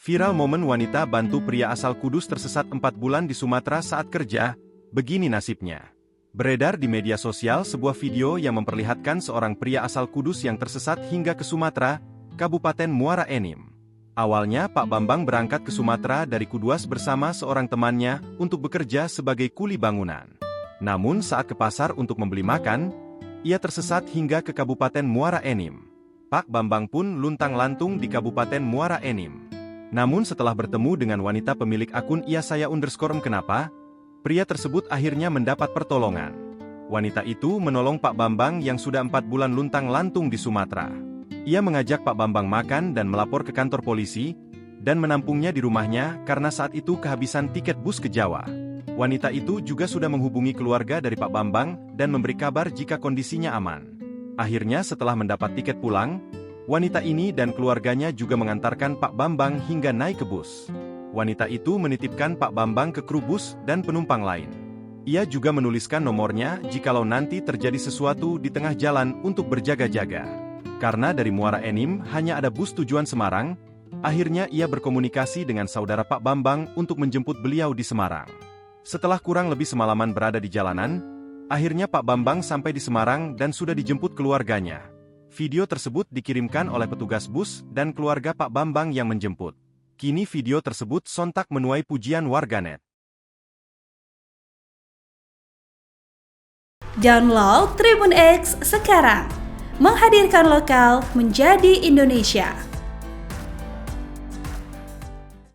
Viral momen wanita bantu pria asal Kudus tersesat 4 bulan di Sumatera saat kerja, begini nasibnya. Beredar di media sosial sebuah video yang memperlihatkan seorang pria asal Kudus yang tersesat hingga ke Sumatera, Kabupaten Muara Enim. Awalnya Pak Bambang berangkat ke Sumatera dari Kuduas bersama seorang temannya untuk bekerja sebagai kuli bangunan. Namun saat ke pasar untuk membeli makan, ia tersesat hingga ke Kabupaten Muara Enim. Pak Bambang pun luntang-lantung di Kabupaten Muara Enim. Namun setelah bertemu dengan wanita pemilik akun @saya_kenapa, pria tersebut akhirnya mendapat pertolongan. Wanita itu menolong Pak Bambang yang sudah 4 bulan luntang-lantung di Sumatera. Ia mengajak Pak Bambang makan dan melapor ke kantor polisi, dan menampungnya di rumahnya karena saat itu kehabisan tiket bus ke Jawa. Wanita itu juga sudah menghubungi keluarga dari Pak Bambang dan memberi kabar jika kondisinya aman. Akhirnya setelah mendapat tiket pulang, wanita ini dan keluarganya juga mengantarkan Pak Bambang hingga naik ke bus. Wanita itu menitipkan Pak Bambang ke kru bus dan penumpang lain. Ia juga menuliskan nomornya jikalau nanti terjadi sesuatu di tengah jalan untuk berjaga-jaga. Karena dari Muara Enim hanya ada bus tujuan Semarang, akhirnya ia berkomunikasi dengan saudara Pak Bambang untuk menjemput beliau di Semarang. Setelah kurang lebih semalaman berada di jalanan, akhirnya Pak Bambang sampai di Semarang dan sudah dijemput keluarganya. Video tersebut dikirimkan oleh petugas bus dan keluarga Pak Bambang yang menjemput. Kini video tersebut sontak menuai pujian warganet. Download Tribun X sekarang, menghadirkan lokal menjadi Indonesia.